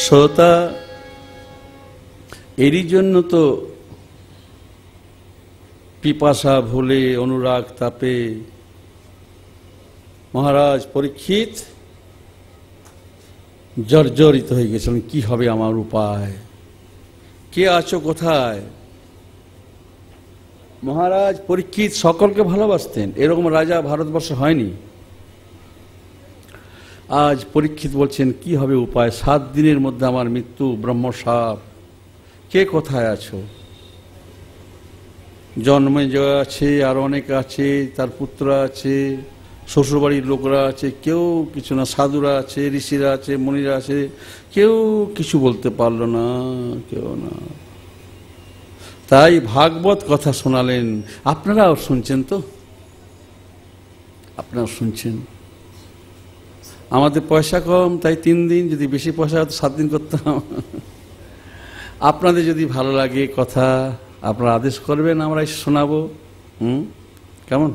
শ্রোতা, এরই জন্য তো পিপাসা ভুলে অনুরাগ তাপে মহারাজ পরীক্ষিত জর্জরিত হয়ে গেছিলেন। কি হবে আমার উপায়? কে আছো কোথায়? মহারাজ পরীক্ষিত সকলকে ভালোবাসতেন, এরকম রাজা ভারতবর্ষে হয়নি। আজ পরীক্ষিত বলছেন কি হবে উপায়? 7 দিনের মধ্যে আমার মৃত্যু, ব্রহ্মশাপ। কে কোথায় আছো? জন্মেজয় আছে, আর অনেক আছে, তার পুত্র আছে, শ্বশুরবাড়ির লোকরা আছে, কেউ কিছু না। সাধুরা আছে, ঋষিরা আছে, মুনিরা আছে, কেউ কিছু বলতে পারল না, কেউ না। তাই ভাগবত কথা শোনালেন। আপনারাও শুনছেন তো? আপনারাও শুনছেন। আমাদের পয়সা কম, তাই 3 দিন, যদি বেশি পয়সা হতো 7 দিন করতাম। আপনাদের যদি ভালো লাগে কথা, আপনারা আদেশ করবেন, আমরা এসে শোনাবো। কেমন?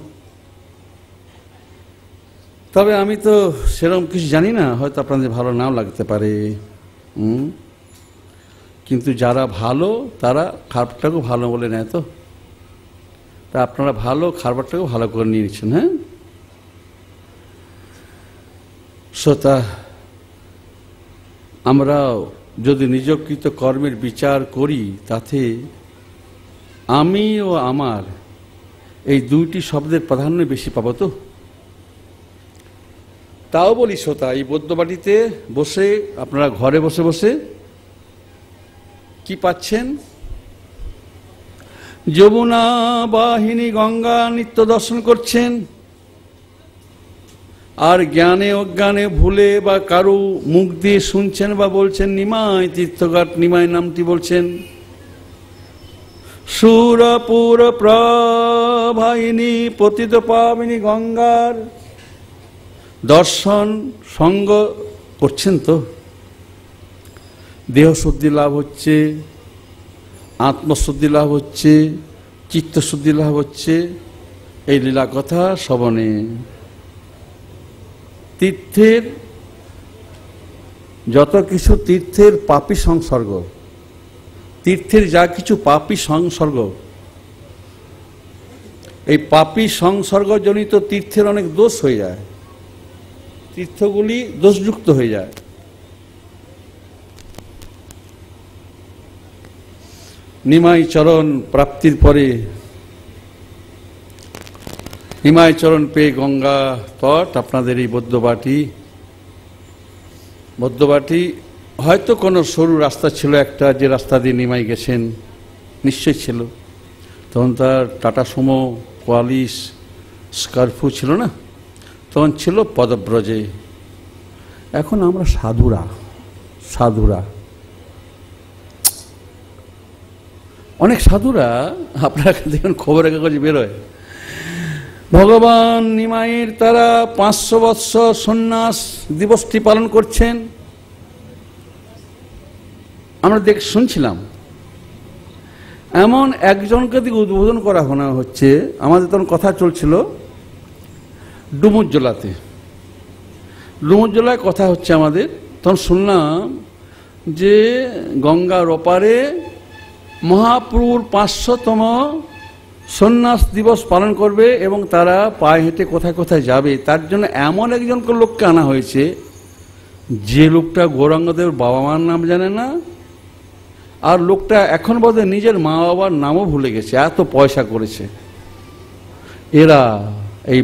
তবে আমি তো সেরকম কিছু জানি না, হয়তো আপনাদের ভালো নাও লাগতে পারে। কিন্তু যারা ভালো তারা খারাপটাকেও ভালো বলে নেয়। তো তা আপনারা ভালো, খারাপটাকেও ভালো করে নিয়েছেন। হ্যাঁ শ্রোতা, আমরাও যদি নিজকৃত কর্মের বিচার করি, তাতে আমি ও আমার এই 2টি শব্দের প্রাধান্য বেশি পাবো। তো তাও বলি শ্রোতা, এই বৈদ্যবাটিতে বসে আপনারা ঘরে বসে বসে কি পাচ্ছেন? যমুনা বাহিনী গঙ্গা নিত্য দর্শন করছেন, আর জ্ঞানে অজ্ঞানে ভুলে বা কারু মুখ দিয়ে শুনছেন বা বলছেন নিমাই তীর্থঘাট, নিমাই নামটি বলছেন। সুরপুর প্রভাইনী পতিত পাবিনী গঙ্গার দর্শন সঙ্গ করছেন। তো দেহশুদ্ধি লাভ হচ্ছে, আত্মশুদ্ধি লাভ হচ্ছে, চিত্তশুদ্ধি লাভ হচ্ছে এই লীলা কথা শ্রবণে। তীর্থের যত কিছু, তীর্থের পাপী সংসর্গ, তীর্থের যা কিছু পাপী সংসর্গ, এই পাপী সংসর্গজনিত তীর্থের অনেক দোষ হয়ে যায়, তীর্থগুলি দোষযুক্ত হয়ে যায়। নিমাই চরণ প্রাপ্তির পরে, নিমাই চরণ পেয়ে গঙ্গা তট আপনাদের এই বৈদ্যবাটি হয়তো কোনো সরু রাস্তা ছিল একটা, যে রাস্তা দিয়ে নিমাই গেছেন, নিশ্চয় ছিল। তখন তার টাটা সুমো, কোয়ালিস, স্করপিও ছিল না, তখন ছিল পদব্রজে। এখন আমরা সাধুরা অনেক সাধুরা, আপনারা দেখুন খবরের কাগজে বেরোয়, ভগবান নিমাইয়ের তারা 500 বৎসর সন্ন্যাস দিবসটি পালন করছেন। আমরা শুনছিলাম এমন একজনকে দিকে উদ্বোধন করা হচ্ছে। আমাদের তখন কথা চলছিল ডুমুরজলায় কথা হচ্ছে আমাদের। তখন শুনলাম যে গঙ্গার ওপারে মহাপ্রভুর 500তম সন্ন্যাস দিবস পালন করবে, এবং তারা পায়ে হেঁটে কোথায় কোথায় যাবে, তার জন্য এমন একজনকে লোককে আনা হয়েছে, যে লোকটা গৌরাঙ্গদেবের বাবা মার নাম জানে না, আর লোকটা এখন বোধহয় নিজের মা বাবার নামও ভুলে গেছে, এত পয়সা করেছে। এরা এই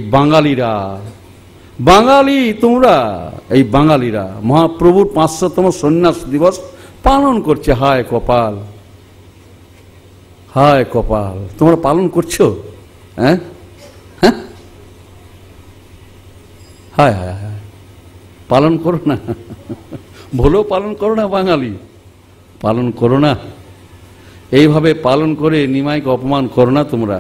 বাঙালি তোমরা, এই বাঙালিরা মহাপ্রভুর 500তম সন্ন্যাস দিবস পালন করছে। হায় কপাল, হায় কপাল, তোমরা পালন করছো? হ্যাঁ, হায় হায় হায়, পালন করো না, ভুলেও পালন করো না, বাঙালি পালন করো না। এইভাবে পালন করে নিমাইকে অপমান করো না তোমরা।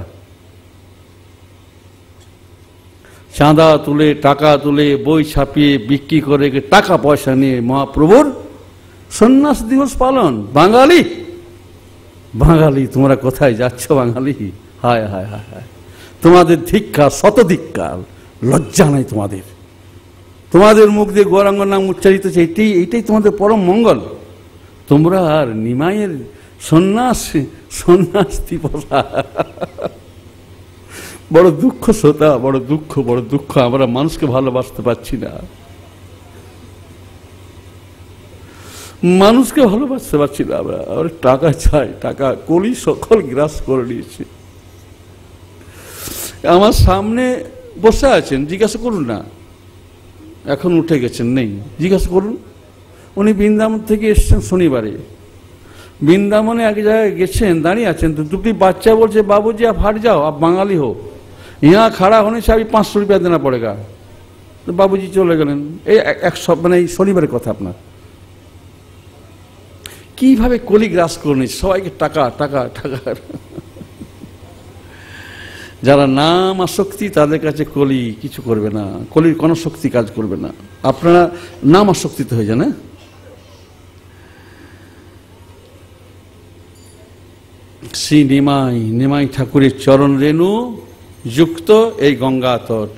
চাঁদা তুলে, টাকা তুলে, বই ছাপিয়ে বিক্রি করে টাকা পয়সা নিয়ে মহাপ্রভুর সন্ন্যাস দিবস পালন। বাঙালি তোমরা কোথায় যাচ্ছ বাঙালি? হায় হায় হায় হায়, তোমাদের ধিক্কার, শত ধিক্কার, লজ্জা নাই তোমাদের। তোমাদের মুখ দিয়ে গৌরাঙ্গ নাম উচ্চারিত হচ্ছে, এইটাই তোমাদের পরম মঙ্গল। তোমরা আর নিমাইয়ের সন্ন্যাস দিবসা। বড় দুঃখ শ্রোতা, বড় দুঃখ। আমরা মানুষকে ভালোবাসতে পারছি না, মানুষকে ভালোবাসতে পারছি না আমরা। টাকা চাই, টাকা। কলি সকল গ্রাস করে নিয়েছে। আমার সামনে বসে আছেন, জিজ্ঞাসা করুন না, এখন উঠে গেছেন, নেই, জিজ্ঞাসা করুন। উনি বৃন্দাবন থেকে এসছেন শনিবারে, বৃন্দাবনে এক জায়গায় গেছেন, দাঁড়িয়ে আছেন, তো দুটি বাচ্চা বলছে, বাবুজি आप हट जाओ, आप বাঙালি हो, यहाँ खड़ा होने से अभी 500 रुपया देना पड़ेगा। तो बाबूजी চলে গেলেন। এই এক মানে এই শনিবারের কথা। আপনার কিভাবে কলি গ্রাস করে নিচ্ছে সবাইকে, টাকা টাকা টাকা। যারা নাম আসক্তি তাদের কাছে কলি কিছু করবে না, কলির কোনো শক্তি কাজ করবে না। আপনারা নাম আসক্তিতে হয়ে যান। শ্রী নিমাই ঠাকুরের চরণ রেণু যুক্ত এই গঙ্গা তট,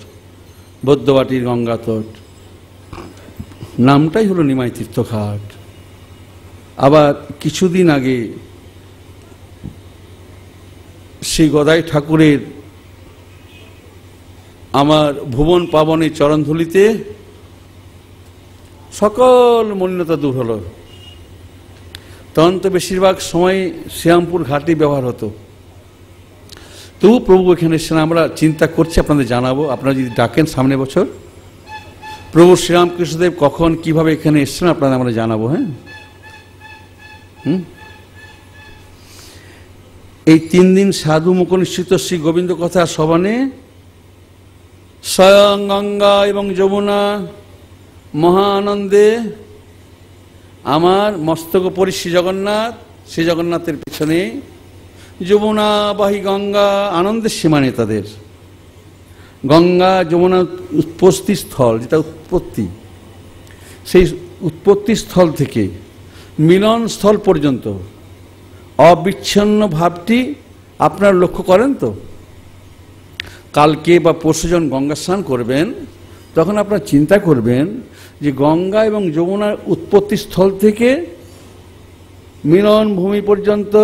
বৈদ্যবাটির গঙ্গা তট, নামটাই হলো নিমাই তীর্থঘাট। আবার কিছুদিন আগে শ্রী গদাই ঠাকুরের আমার ভুবন পাবনে চরণধুলিতে সকল মলিনতা দূর হলো। তখন তো বেশিরভাগ সময় শ্রীরামপুর ঘাটই ব্যবহার হতো। তবু প্রভু এখানে এসেছেন, আমরা চিন্তা করছি, আপনাদের জানাবো। আপনারা যদি ডাকেন সামনে বছর প্রভু শ্রীরামকৃষ্ণদেব কখন কিভাবে এখানে এসেছেন আপনাদের আমরা জানাবো। হ্যাঁ, এই 3 দিন সাধু মুখনিশ্চিত শ্রী গোবিন্দ কথা শ্রবণে স্বয়ং গঙ্গা এবং যমুনা মহা আনন্দে আমার মস্তক পরি শ্রী জগন্নাথ, শ্রী জগন্নাথের পিছনে যমুনাবাহী গঙ্গা আনন্দের সীমা নেই তাদের। গঙ্গা যমুনা উৎপত্তি স্থল, যেটা উৎপত্তি, সেই উৎপত্তি স্থল থেকে মিলন স্থল পর্যন্ত অবিচ্ছিন্ন ভাবটি আপনারা লক্ষ্য করেন তো। কালকে বা পরশু যখন গঙ্গা স্নান করবেন তখন আপনারা চিন্তা করবেন যে গঙ্গা এবং যমুনার উৎপত্তি স্থল থেকে মিলন ভূমি পর্যন্ত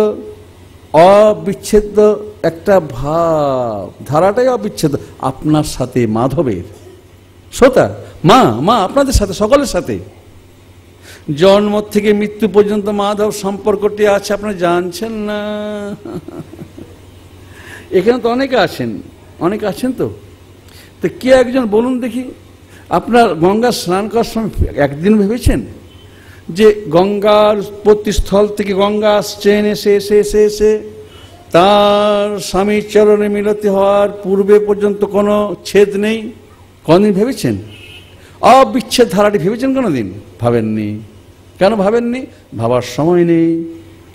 অবিচ্ছেদ্য একটা ভাব, ধারাটাই অবিচ্ছেদ্য। আপনার সাথে মাধবের শ্রোতা, মা আপনাদের সাথে, সকলের সাথে জন্ম থেকে মৃত্যু পর্যন্ত মাধব সম্পর্কটি আছে, আপনারা জানছেন না। এখানে তো অনেকে আছেন তো কে একজন বলুন দেখি, আপনার গঙ্গা স্নান করার সময় একদিন ভেবেছেন যে গঙ্গার উৎপত্তি স্থল থেকে গঙ্গা আসছেন, এসে তার স্বামীর চরণে মিলতি হওয়ার পূর্বে পর্যন্ত কোনো ছেদ নেই? কোনদিন ভেবেছেন? অবিচ্ছেদ ধারাটি ভেবেছেন কোনোদিন? ভাবেননি। কেন ভাবেননি? ভাবার সময় নেই।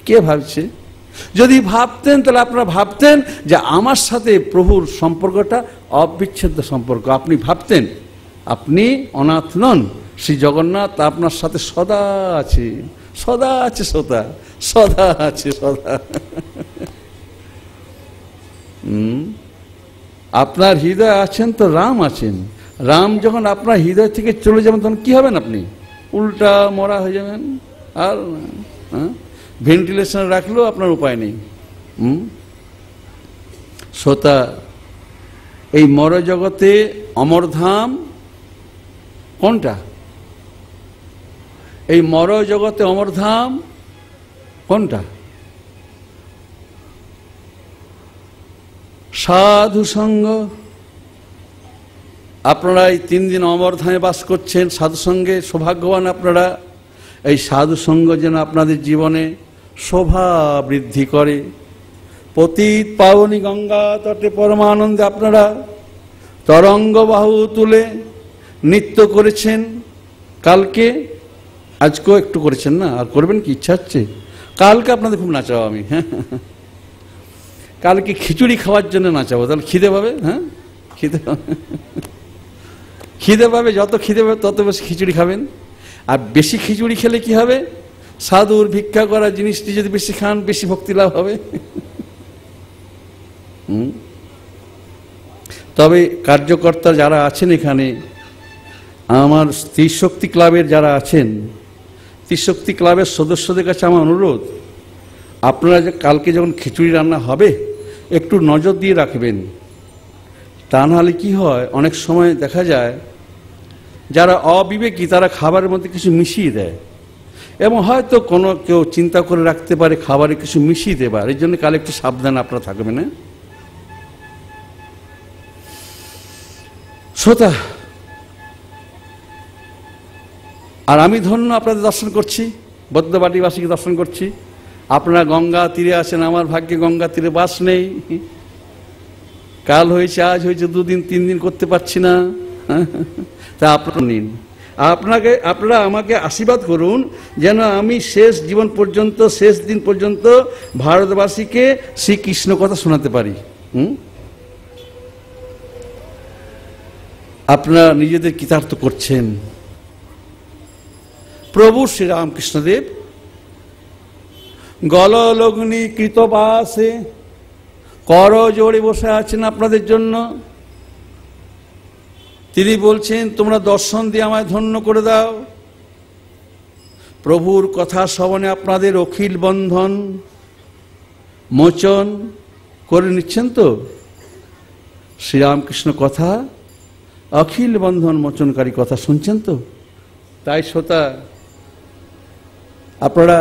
কে ভাবছে? যদি ভাবতেন তাহলে আপনারা ভাবতেন যে আমার সাথে প্রভুর সম্পর্কটা অবিচ্ছেদ্য সম্পর্ক। আপনি ভাবতেন আপনি অনাথ নন, শ্রী জগন্নাথ আপনার সাথে সদা আছে, সদা আছে, সদা আছে, সদা। আপনার হৃদয়ে আছেন তো রাম আছেন। রাম যখন আপনার হৃদয় থেকে চলে যাবেন তখন কি হবেন? আপনি উল্টা মরা হয়ে যাবেন। আর ভেন্টিলেশন রাখলেও আপনার উপায় নেই। শ্রোতা, এই মর জগতে অমরধাম কোনটা? এই মর জগতে অমরধাম কোনটা? সাধু সঙ্গ। আপনারা এই 3 দিন অমরধামে বাস করছেন, সাধু সঙ্গে সৌভাগ্যবান আপনারা। এই সাধু সঙ্গ যেন আপনাদের জীবনে শোভা বৃদ্ধি করে। পতিত পাবনী গঙ্গা তটে পরমানন্দে আপনারা তরঙ্গ বাহু তুলে নৃত্য করেছেন। কালকে, আজকেও একটু করেছেন না? আর করবেন কি? ইচ্ছা হচ্ছে? কালকে আপনাদের খুব নাচাবো আমি। হ্যাঁ, কালকে খিচুড়ি খাওয়ার জন্য নাচাবো। তাহলে খিদে পাবে। হ্যাঁ, খিদে পাবে। যত খিদে পাবে তত বেশি খিচুড়ি খাবেন। আর বেশি খিচুড়ি খেলে কি হবে? সাধুর ভিক্ষা করা জিনিসটি যদি বেশি খান, বেশি ভক্তি লাভ হবে। তবে কার্যকর্তা যারা আছেন এখানে, আমার স্ত্রী শক্তি ক্লাবের যারা আছেন, ত্রিশক্তি ক্লাবের সদস্যদের কাছে আমার অনুরোধ, আপনারা যে কালকে যখন খিচুড়ি রান্না হবে একটু নজর দিয়ে রাখবেন। তা নাহলে কি হয়, অনেক সময় দেখা যায় যারা অবিবেকী তারা খাবারের মধ্যে কিছু মিশিয়ে দেয়, এবং হয়তো কোনো কেউ চিন্তা করে রাখতে পারে খাবারে কিছু মিশিয়ে দেবে। এই জন্য কাল একটু সাবধান আপনারা থাকবেন। না শ্রোতা, আর আমি ধন্য আপনাদের দর্শন করছি, বদ্ধবাটিবাসীকে দর্শন করছি। আপনারা গঙ্গা তীরে আছেন, আমার ভাগ্যে গঙ্গা তীরে বাস নেই। কাল হয়েছে, আজ হয়েছে, 2 দিন 3 দিন করতে পারছি না। তা আপনারা নিন, আপনারা আমাকে আশীর্বাদ করুন যেন আমি শেষ জীবন পর্যন্ত, শেষ দিন পর্যন্ত ভারতবাসীকে শ্রীকৃষ্ণ কথা শোনাতে পারি। আপনারা নিজেদের কৃতার্থ করছেন। প্রভু শ্রীরামকৃষ্ণদেব গললগ্নি কৃতবাসে কর জোড়ে বসে আছেন আপনাদের জন্য। তিনি বলছেন, তোমরা দর্শন দিয়ে আমায় ধন্য করে দাও। প্রভুর কথা শ্রবণে আপনাদের অখিল বন্ধন মোচন করে নিচ্ছেন তো? শ্রীরামকৃষ্ণ কথা, অখিল বন্ধন মোচনকারী কথা শুনছেন তো? তাই শ্রোতা, আপনারা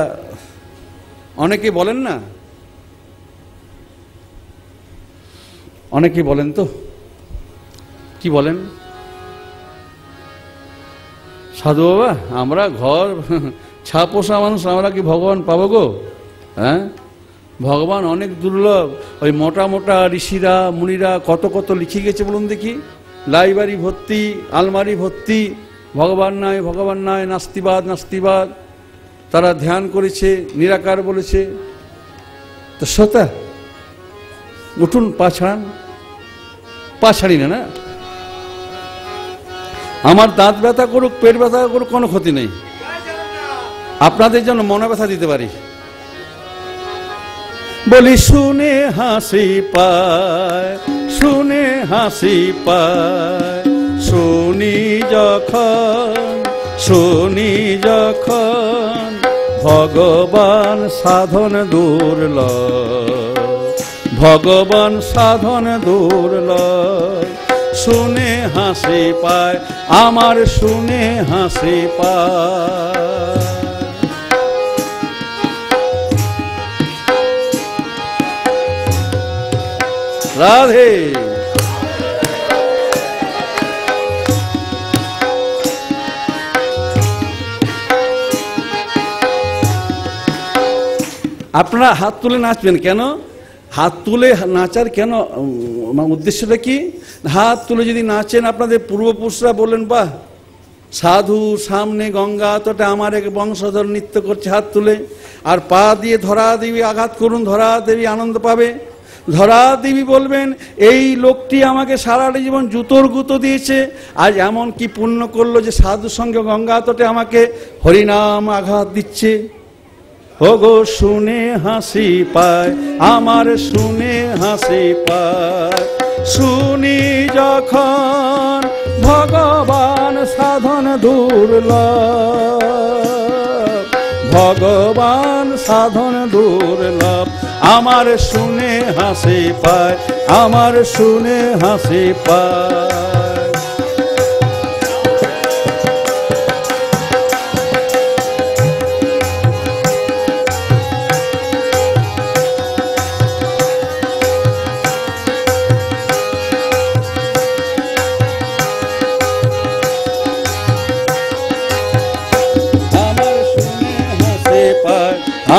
অনেকে বলেন না, অনেকে বলেন তো, কি বলেন? সাধু বাবা, আমরা ঘর ছাপোষা মানুষ, আমরা কি ভগবান পাবো গো? হ্যাঁ, ভগবান অনেক দুর্লভ। ওই মোটা মোটা ঋষিরা মুনিরা কত কত লিখে গেছে বলুন দেখি, লাইব্রেরি ভর্তি, আলমারি ভর্তি, ভগবান নাই, ভগবান নাই, নাস্তিবাদ, নাস্তিবাদ। তারা ধ্যান করেছে, নিরাকার বলেছে। তো শ্রোতা, উঠুন, পা ছাড়ান। পা ছাড়ি না, না আমার দাঁত ব্যথা করুক, পেট ব্যথা করুক, কোনো ক্ষতি নেই। আপনাদের জন্য মনে ব্যথা দিতে পারি। বলি শুনে হাসি পায়, শুনে হাসি পায়, শুনি যখন ভগবান সাধন দুর্লভ, ভগবান সাধন দুর্লভ। শুনে হাসি পায়, আমার শুনে হাসি পায়। রাধে। আপনারা হাত তুলে নাচবেন কেন? হাত তুলে নাচার কেন উদ্দেশ্যটা কি? হাত তুলে যদি নাচেন, আপনাদের পূর্বপুরুষরা বললেন, বাহ, সাধু সামনে গঙ্গা তটে আমার এক বংশধর নৃত্য করছে হাত তুলে। আর পা দিয়ে ধরা দেবী আঘাত করুন, ধরা দেবী আনন্দ পাবে। ধরা দেবী বলবেন, এই লোকটি আমাকে সারাটা জীবন জুতোর গুঁতো দিয়েছে, আজ এমন কি পুণ্য করলো যে সাধুর সঙ্গে গঙ্গা তটে আমাকে হরিনাম আঘাত দিচ্ছে। ও গো শুনে হাসি পায়, আমার শুনে হাসি পায়। শুনি যখন ভগবান সাধন দুর্লভ, ভগবান সাধন দুর্লভ। আমার শুনে হাসি পায়, আমার শুনে হাসি পায়।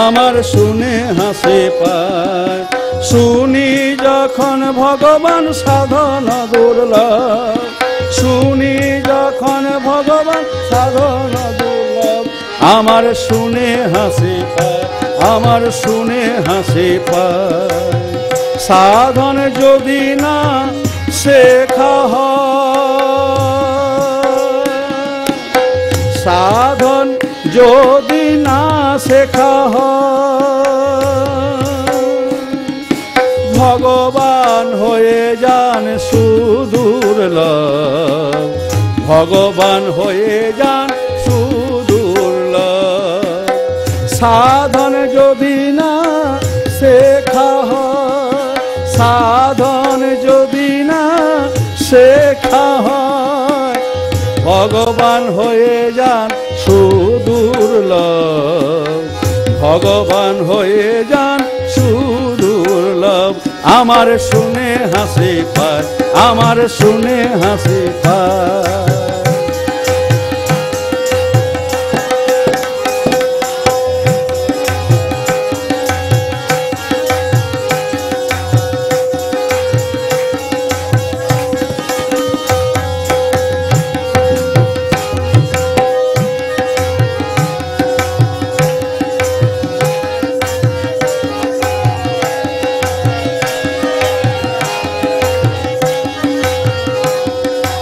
আমার শুনে হাসি পায়। শুনি যখন ভগবান সাধন দুর্লভ, শুনি যখন ভগবান সাধন দুর্লভ। আমার শুনে হাসি পায়, আমার শুনে হাসি পায়। সাধন যদি না শেখা হয়, সাধন যদি না শেখা হয়, ভগবান হয়ে যান সুদুর্লভ, ভগবান হয়ে যান সুদুর্লভ। সাধন যদি না শেখা হয়, সাধন যদি না শেখা হয়, ভগবান হয়ে যান সুদুর্লভ, ভগবান হয়ে যান সুদুর্লভ। আমার শুনে হাসি পায়, আমার শুনে হাসি পায়।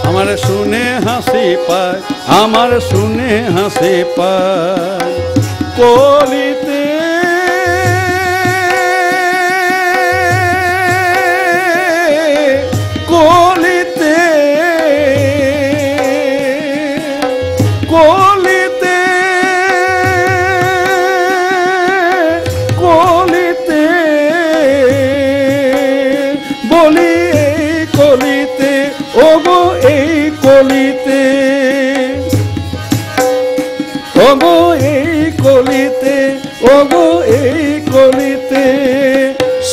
আমার শুনে হাসি পায়, আমার শুনে হাসি পায়। কলিতে কলিতে কলিতে কলিতে বলি এই কলিতে, ওগো এই কলিতে, ওগো এই কলিতে, ওগো এই কলিতে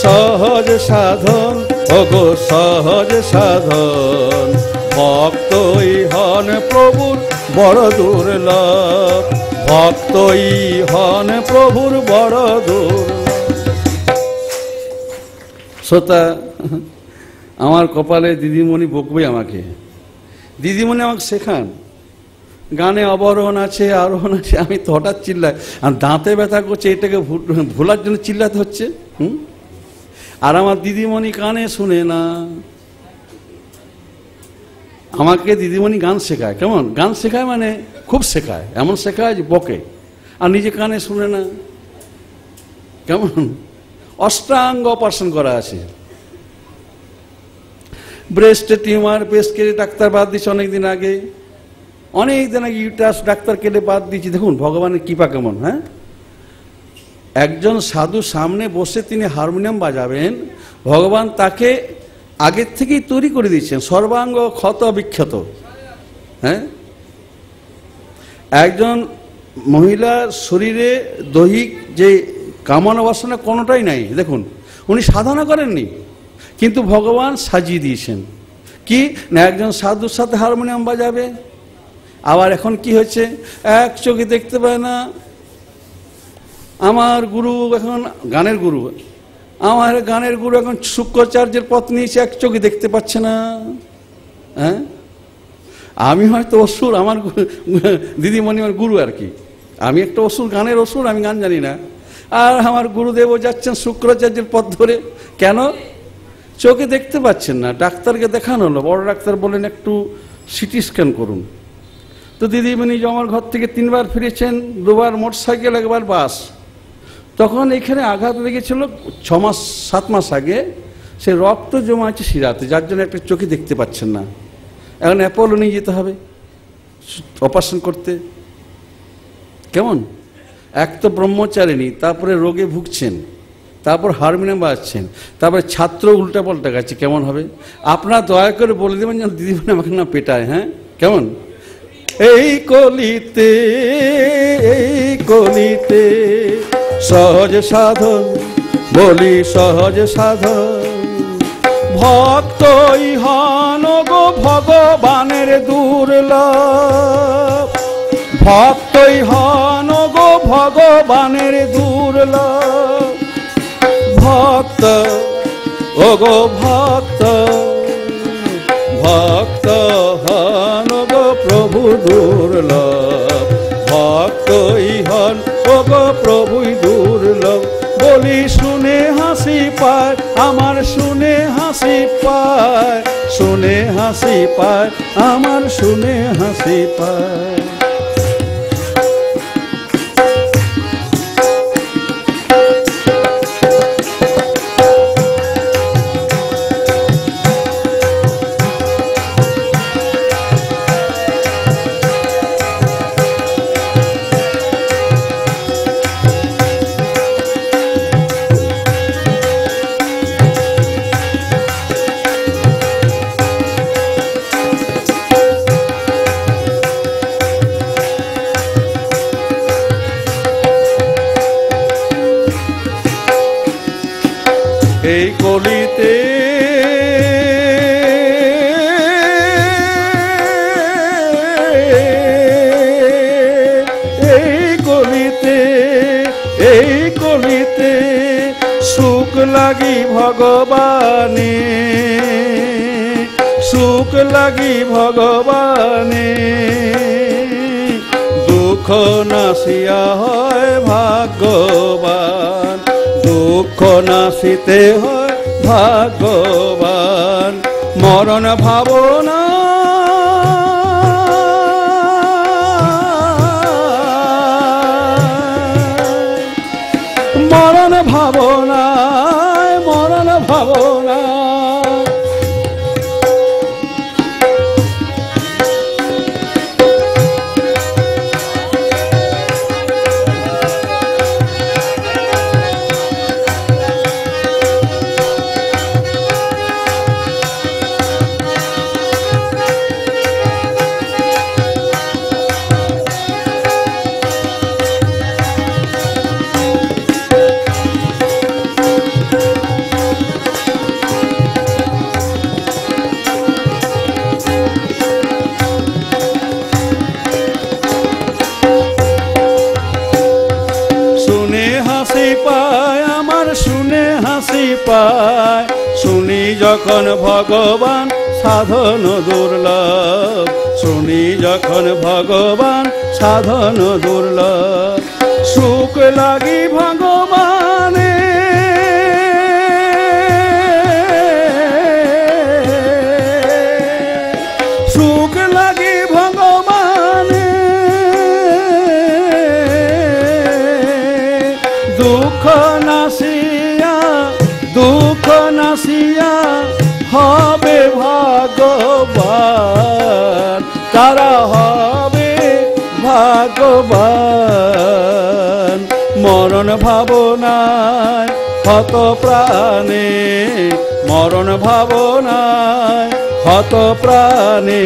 সহজ সাধন, ওগো সহজ সাধন। ভক্তই হন প্রভুর বড় দুর্লভ, ভক্তই হন প্রভুর বড় দুর্লভ। শ্রোতা, আমার কপালে দিদিমণি বকবে আমাকে, দিদিমণি আমাকে শেখান। গানে অবরোহণ আছে, আরোহণ আছে, আমি তো হঠাৎ চিল্লাই, আর দাঁতে ব্যথা করছে, এটাকে ভোলার জন্য চিল্লাতে হচ্ছে। আর আমার দিদিমণি কানে শুনে না, আমাকে দিদিমণি গান শেখায়। কেমন গান শেখায়? মানে খুব শেখায়, এমন শেখায় যে বকে, আর নিজে কানে শুনে না। কেমন অষ্টাঙ্গ অপারেশন করা আছে, ব্রেস্টে টিউমার, ব্রেস্ট কেটে ডাক্তার বাদ দিচ্ছে অনেকদিন আগে, অনেকদিন আগে ইউটারাস ডাক্তার কেটে বাদ দিচ্ছি। দেখুন ভগবানের কৃপা কেমন। হ্যাঁ, একজন সাধু সামনে বসে তিনি হারমোনিয়াম বাজাবেন, ভগবান তাকে আগের থেকেই তৈরি করে দিচ্ছেন, সর্বাঙ্গ ক্ষত বিক্ষত। হ্যাঁ, একজন মহিলার শরীরে দৈহিক যে কামনা বাসনা কোনোটাই নাই, দেখুন উনি সাধনা করেননি, কিন্তু ভগবান সাজিয়ে দিয়েছেন। কি না, একজন সাধুর সাথে হারমোনিয়াম বাজাবে। আবার এখন কি হচ্ছে, এক চোখে দেখতে পায় না। আমার গুরু এখন গানের গুরু, আমার গানের গুরু এখন শুক্রাচার্যের পথ নিয়েছে, এক চোখে দেখতে পাচ্ছে না। হ্যাঁ, আমি হয়তো অসুর, আমার দিদিমণি আমার গুরু আর কি, আমি একটা অসুর, গানের অসুর, আমি গান জানি না। আর আমার গুরুদেবও যাচ্ছেন শুক্রাচার্যের পথ ধরে। কেন? চোখে দেখতে পাচ্ছেন না। ডাক্তারকে দেখানো হলো, বড় ডাক্তার বলেন একটু সিটি স্ক্যান করুন। তো দিদিমণি আমার ঘর থেকে 3 বার ফিরেছেন, 2 বার মোটরসাইকেল, 1 বার বাস। তখন এখানে আঘাত লেগেছিল 6 মাস 7 মাস আগে, সে রক্ত জমা আছে শিরাতে, যার জন্য একটা চোখে দেখতে পাচ্ছেন না। এখন অ্যাপোলো নিয়ে যেতে হবে অপারেশন করতে। কেমন, এক তো ব্রহ্মচারিণী, তারপরে রোগে ভুগছেন, তারপর হারমোনিয়াম বাজাচ্ছেন, তারপরে ছাত্র উল্টা পাল্টা গেছে। কেমন হবে? আপনারা দয়া করে বলে দেবেন যেন দিদিমণি আমাকে না পেটায়। হ্যাঁ, কেমন? এই কলিতে, এই কলিতে সহজ সাধন, বলি সহজ সাধন। ভক্তই হন গো ভগবানের দুর্লভ, ভক্তই হন গো ভগবানের দুর্লভ। ভক্ত ও গো ভক্ত, ভক্ত হন গো প্রভু দুর্লভ, ভক্তই হন ও গো প্রভুই দুর্লভ। বলি শুনে হাসি পায়, আমার শুনে হাসি পায়, শুনে হাসি পায়, আমার শুনে হাসি পায়। এই কলিতে এই কলিতে সুখ লাগি ভগবানে, সুখ লাগি ভগবানে, দুঃখ নাশিয়া হয় ভাগ্যবান, দুঃখ নাশিতে হয় ভাগ্যবান। মরণ ভাবনা মরণ ভাবনায়, মরণ ভাবনা পায় আমার, শুনে হাসি পায়, শুনি যখন ভগবান সাধন দুর্লভ, শুনি যখন ভগবান সাধন দুর্লভ। সুখ লাগি ভগবানে, সুখ লাগি ভগবানে, দুঃখ নাশিয়া, দুঃখ নাশিয়া হবে ভাগ্যবান, তারা হবে ভাগ্যবান। মরণ ভাবনায় হত প্রাণে, মরণ ভাবনায় হত প্রাণে,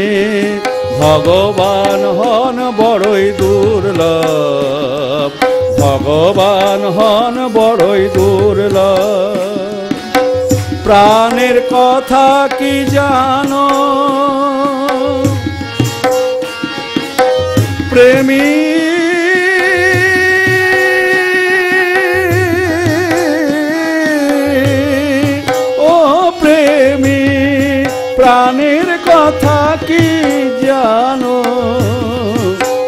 ভগবান হন বড়ই দুর্লভ, ভগবান হন বড়ই দুর্লভ। প্রাণের কথা কি জানো প্রেমী, ও প্রেমী, প্রাণের কথা কি জানো?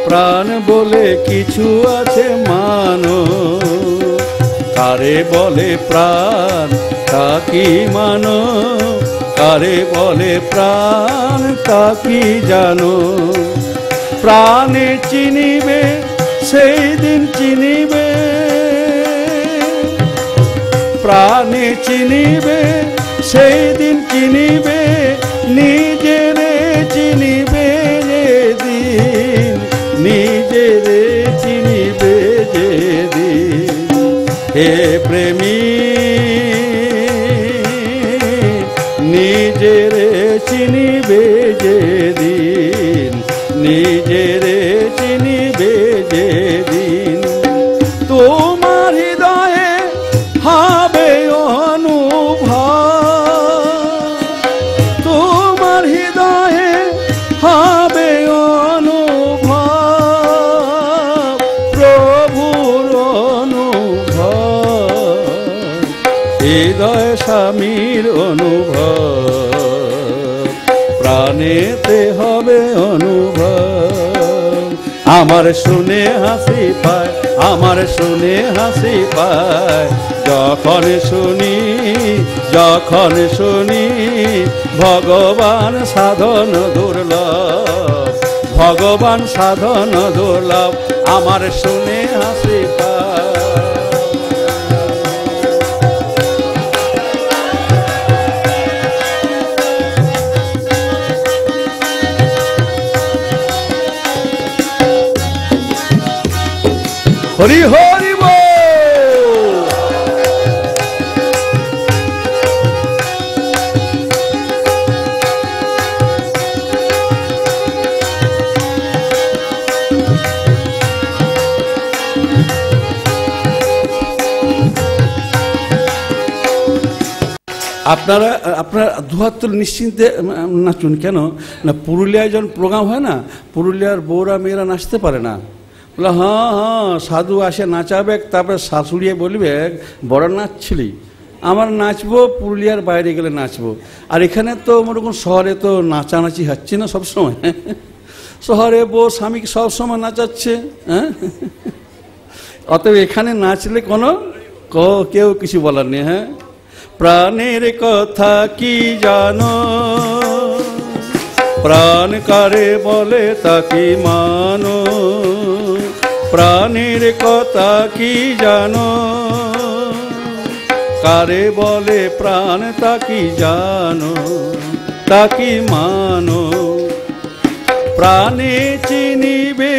প্রাণ বলে কিছু আছে মানো, কারে বলে প্রাণ তা কি মানো, কারে বলে প্রাণ তা কি জানো? প্রাণে চিনিবে সেই দিন চিনিবে, প্রাণে চিনিবে সেই দিন চিনিবে, নিজেরে চিনিবে যেদিন, নিজেরে চিনিবে যেদিন। হে প্রেমী নিজেরে চিনিবে যেদিন, নিজেরে চিনিবে যেদিন। তোমার হৃদয়ে হবে অনুভব, তোমার হৃদয়ে হবে অনুভব, প্রভুর অনুভব, হৃদয় স্বামীর অনুভব, প্রাণেতে হবে অনুভব। আমার শুনে হাসি পায়, আমার শুনে হাসি পায়, যখন শুনি, যখন শুনি ভগবান সাধন দুর্লভ, ভগবান সাধন দুর্লভ। আমার শুনে হাসি পায়। হরি হরি বল। আপনারা আপনার দুহাত তুলে নিশ্চিন্তে নাচুন। কেন না, পুরুলিয়ায় যখন প্রোগ্রাম হয় না, পুরুলিয়ার বউরা মেয়েরা নাচতে পারে না। বলে হ্যাঁ হ্যাঁ সাধু আসে নাচাবে, তারপরে শাশুড়িয়ে বলবে বড় নাচছিলি, আমার নাচবো পুরুলিয়ার বাইরে গেলে নাচবো। আর এখানে তো মোটামুটি শহরে তো নাচানাচি হচ্ছে না সবসময়, শহরে বউ স্বামীকে সবসময় নাচাচ্ছে। হ্যাঁ, অতএব এখানে নাচলে কোনো কেউ কিছু বলার নেই। হ্যাঁ, প্রাণের কথা কি জানো, প্রাণ কারে বলে তাকে মানো, প্রাণের কথা কি জানো, কারে বলে প্রাণ তাকি জানো, তাকি মানো। প্রাণে চিনিবে,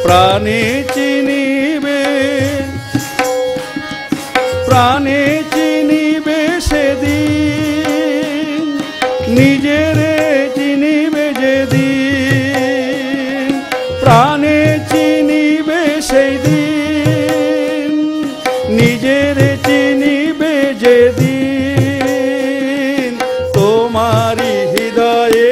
প্রাণে চিনিবে, প্রাণে চিনিবে সেদিন, নিজের চিনিবে যেদিন, প্রাণে চিনিবে সেই দিন, নিজের চিনিবে যেদিন। তোমারি হৃদয়ে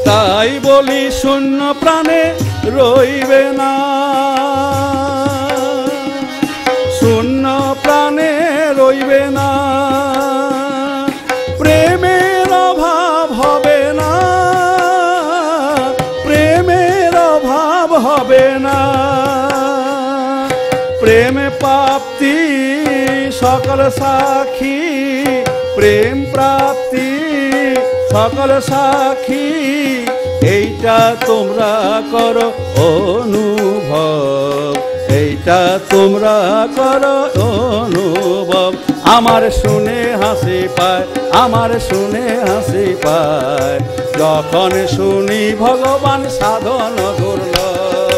তাই বলি শূন্য প্রাণে রইবে না, শূন্য প্রাণে রইবে না, প্রেমের অভাব হবে না, প্রেমের অভাব হবে না। প্রেম প্রাপ্তি সকল সাক্ষী, প্রেম প্রাপ্তি সকল সাক্ষী, এইটা তোমরা করো অনুভব, এইটা তোমরা করো অনুভব। আমার শুনে হাসি পায়, আমার শুনে হাসি পায়, যখন শুনি ভগবান সাধন দুর্লভ,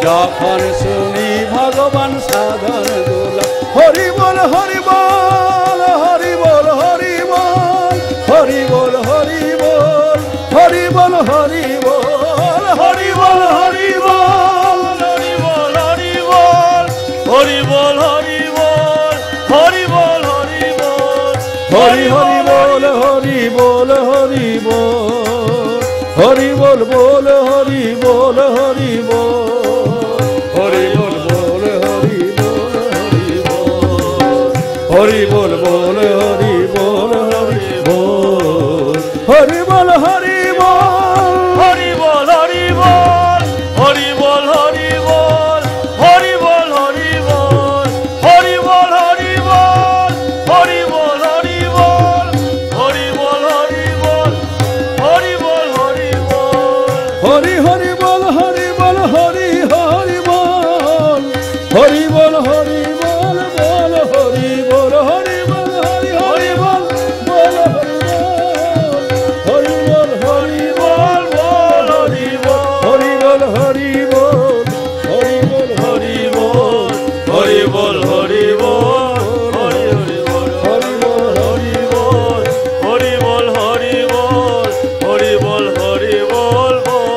যখন শুনি ভগবান সাধন দুর্লভ। হরি বল হরি বল, হরি বল হরি বল, হরি বল হরি বল, হরি বল হরি বল, হরি বল হরি বল, হরি বল হরি বল, হরি বল হরি বল, হরি বল হরি বল, হরি হরি বল হরি বল হরি বল, হরি বল বল হরি বল হরি বল, হরি বল বল হরি বল হরি বল, হরি বল বল হরি বল হরি বল, হরি বল হরি বল, হরি বল হরি বল, হরি বল হরি বল, হরি বল হরি বল, হরি বল হরি বল, হরি বল হরি বল, হরি বল হরি বল, হরি বল হরি বল, হরি হরি বল হরি বল হরি হরি বল, হরি বল হরি বল বল হরি বল, হরি বল হরি হরি বল বল হরি বল, হরি বল হরি বল বল হরি বল, হরি বল হরি বল, হরি বল হরি বল, হরি বল হরি বল, হরি বল হরি বল, হরি বল হরি বল, হরি বল হরি বল বল হরি বল,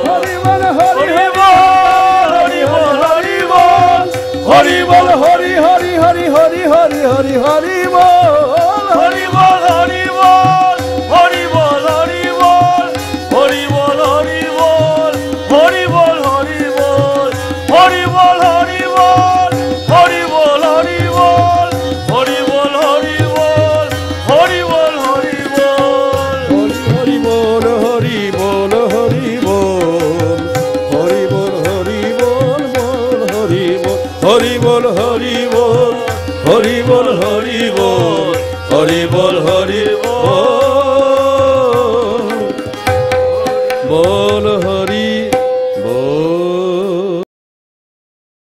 হরি বল হরি বল, হরি বল হরি বল, হরি বল হরি হরি হরি হরি হরি হরি হরি বল, হরি বল হরি বল, হরি বল হরি বল, হরি বল হরি বল, হরি বল হরি বল, হরি বল হরি বল, হরি বল হরি বল, হরি বল হরি বল, হরি বল হরি বল, হরি বল হরি বল হরি বল, হরি বল হরি বল বল হরি বল, হরি বল হরি বল, হরি বল হরি বল, হরি বল হরি বল।